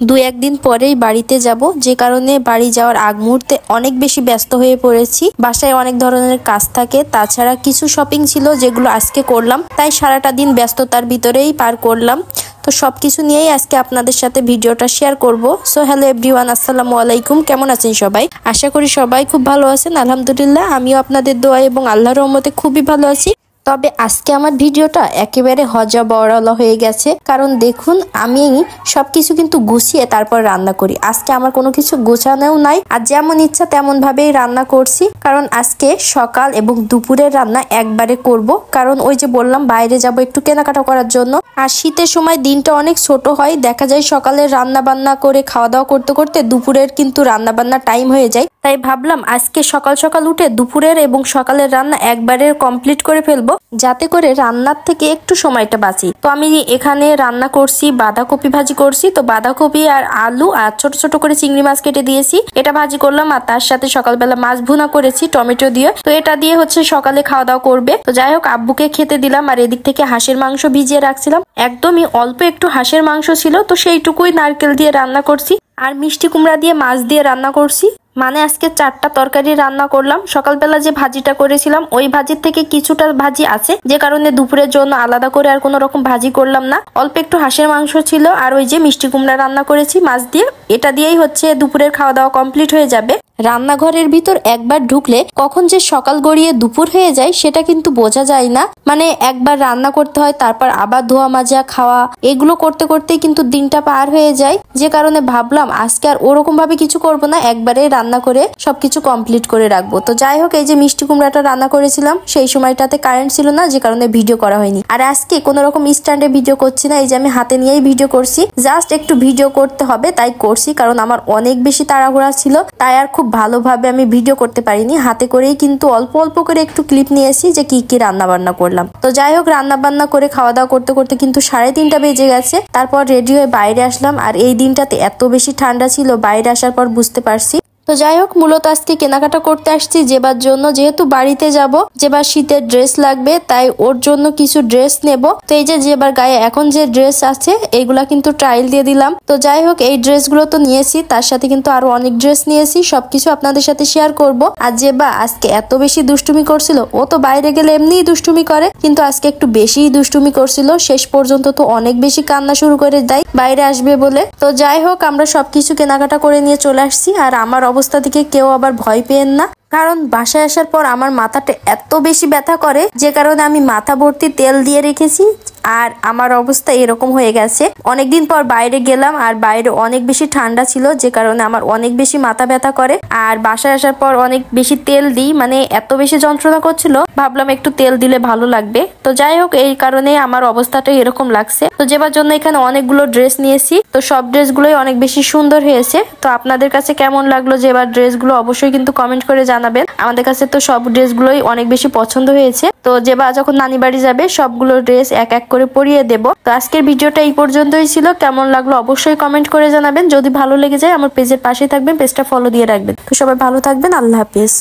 দুই একদিন পরেই বাড়িতে যাব, যে কারণে বাড়ি যাওয়ার আগ মুহূর্তে অনেক বেশি ব্যস্ত হয়ে পড়েছি। বাসায় অনেক ধরনের কাজ থাকে, তাছাড়া কিছু শপিং ছিল যেগুলো আজকে করলাম, তাই সারাটা দিন ব্যস্ততার ভিতরেই পার করলাম। তো সবকিছু নিয়েই আজকে আপনাদের সাথে ভিডিওটা শেয়ার করব। সো হ্যালো এভরিওয়ান, আসসালামু আলাইকুম। কেমন আছেন সবাই? আশা করি সবাই খুব ভালো আছেন। আলহামদুলিল্লাহ, আমিও আপনাদের দোয়া এবং আল্লাহর রহমতে খুবই ভালো আছি। তবে আজকে আমার ভিডিওটা একেবারে হজা বড়লা হয়ে গেছে, কারণ দেখুন আমি সবকিছু কিন্তু গুছিয়ে তারপর রান্না করি। আজকে আমার কোনো কিছু গোছানোও নাই, আর যেমন ইচ্ছা তেমন ভাবেই রান্না করছি। কারণ আজকে সকাল এবং দুপুরের রান্না একবারে করব, কারণ ওই যে বললাম বাইরে যাব একটু কেনাকাটা করার জন্য। আর শীতের সময় দিনটা অনেক ছোট হয়, দেখা যায় সকালের রান্না বান্না করে খাওয়া দাওয়া করতে করতে দুপুরের কিন্তু রান্না বান্না টাইম হয়ে যায়। তাই ভাবলাম আজকে সকাল সকাল উঠে দুপুরের এবং সকালের রান্না একবারে কমপ্লিট করে ফেলবো, যাতে করে রান্নার থেকে একটু সময়টা বাঁচি। তো আমি এখানে রান্না করছি, বাঁধাকপি ভাজি করছি। তো বাঁধাকপি আর আলু আর ছোট ছোট করে চিংড়ি মাছ কেটে দিয়েছি, এটা ভাজি করলাম। আর তার সাথে সকালবেলা মাছ ভুনা করেছি টমেটো দিয়ে। তো এটা দিয়ে হচ্ছে সকালে খাওয়া দাওয়া করবে। তো যাই হোক, আব্বুকে খেতে দিলাম। আর এদিক থেকে হাঁসের মাংস ভিজিয়ে রাখছিলাম, একদমই অল্প একটু হাঁসের মাংস ছিল, তো সেইটুকুই নারকেল দিয়ে রান্না করছি। আর মিষ্টি কুমড়া দিয়ে মাছ দিয়ে রান্না করছি। মানে আজকে 4টা তরকারি রান্না করলাম। সকালবেলা যে ভাজিটা করেছিলাম ওই ভাজির থেকে কিছুটা ভাজি আছে, যে কারণে দুপুরের জন্য আলাদা করে আর কোনো রকম ভাজি করলাম না। অল্প একটু হাঁসের মাংস ছিল, আর ওই যে মিষ্টি কুমড়া রান্না করেছি মাছ দিয়ে। এটা দিয়েই হচ্ছে দুপুরের খাওয়া দাওয়া কমপ্লিট হয়ে যাবে। রান্নাঘরের ভিতর একবার ঢুকলে কখন যে সকাল গড়িয়ে দুপুর হয়ে যায় সেটা কিন্তু বোঝা যায় না। মানে একবার রান্না করতে হয়, তারপর আবার ধোয়া মাজা খাওয়া, এগুলো করতে করতেই কিন্তু দিনটা পার হয়ে যায়। যে কারণে ভাবলাম আজকে আর ওরকম ভাবে কিছু করব না, একবারে রান্না করে সবকিছু কমপ্লিট করে রাখবো। তো যাই হোক, এই যে মিষ্টি কুমড়াটা রান্না করেছিলাম সেই সময়টাতে কারেন্ট ছিল না, যে কারণে ভিডিও করা হয়নি। আর আজকে কোনো রকম স্ট্যান্ডে ভিডিও করছি না, এই যে আমি হাতে নিয়েই ভিডিও করছি। জাস্ট একটু ভিডিও করতে হবে তাই করছি, কারণ আমার অনেক বেশি তাড়াহুড়া ছিল, তাই আর খুব ভালোভাবে আমি ভিডিও করতে পারিনি। হাতে করেই কিন্তু অল্প অল্প করে একটু ক্লিপ নিয়েছি যে কি কি রান্না বান্না করলাম। তো যাই হোক, রান্না বান্না করে খাওয়া দাওয়া করতে করতে কিন্তু 3:30 বেজে গেছে। তারপর রেডি হয়ে বাইরে আসলাম। আর এই দিনটাতে এত বেশি ঠান্ডা ছিল, বাইরে আসার পর বুঝতে পারছি। তো যাই হোক, মূলত আজকে কেনাকাটা করতে আসছি জেবার জন্য, যেহেতু বাড়িতে যাব, জেবার শীতের ড্রেস লাগবে, তাই ওর জন্য কিছু ড্রেস নেব। তো এই যে জেবার গায়ে এখন যে ড্রেস আছে এইগুলা কিন্তু ট্রায়াল দিয়ে দিলাম। তো যাই হোক, এই ড্রেসগুলো তো নিয়েছি, তার সাথে কিন্তু আরো অনেক ড্রেস নিয়েছি, সবকিছু আপনাদের সাথে শেয়ার করব। আর জেবা আজকে এত বেশি দুষ্টুমি করছিল, ও তো বাইরে গেলে এমনিই দুষ্টুমি করে, কিন্তু আজকে একটু বেশিই দুষ্টুমি করছিল। শেষ পর্যন্ত তো অনেক বেশি কান্না শুরু করে দেয় বাইরে আসবে বলে। তো যাই হোক, আমরা সবকিছু কেনাকাটা করে নিয়ে চলে আসছি। আর আমার অবস্থা থেকে কেউ আবার ভয় পেয়েন না, কারণ বাসায় আসার পর আমার মাথাটা এত বেশি ব্যথা করে, যে কারণে আমি মাথা ভর্তি তেল দিয়ে রেখেছি। আর আমার অবস্থা এরকম হয়ে গেছে। অনেকদিন পর বাইরে গেলাম, আর বাইরে অনেক বেশি ঠান্ডা ছিল, যে কারণে আমার অনেক বেশি মাথা ব্যথা করে। আর বাসায় আসার পর অনেক বেশি তেল দিই, মানে এত বেশি যন্ত্রণা করছিল, ভাবলাম একটু তেল দিলে ভালো লাগবে। তো যাই হোক, এই কারণে আমার অবস্থাটা এরকম লাগছে। তো যেবার জন্য এখানে অনেকগুলো ড্রেস নিয়েছি, তো সব ড্রেসগুলোই অনেক বেশি সুন্দর হয়েছে। তো আপনাদের কাছে কেমন লাগলো যেবার ড্রেসগুলো অবশ্যই কিন্তু কমেন্ট করে জানাবেন। আমাদের কাছে তো সব ড্রেসগুলোই অনেক বেশি পছন্দ হয়েছে। তো যেবা যখন নানি বাড়ি যাবে সবগুলো ড্রেস এক এক করে পরিয়ে দেব। তো আজকের ভিডিওটা এই পর্যন্তই ছিল। কেমন লাগলো অবশ্যই কমেন্ট করে জানাবেন। যদি ভালো লেগে যায় আমার পেজের পাশেই থাকবেন, পেজটা ফলো দিয়ে রাখবেন। তো সবাই ভালো থাকবেন, আল্লাহ হাফেজ।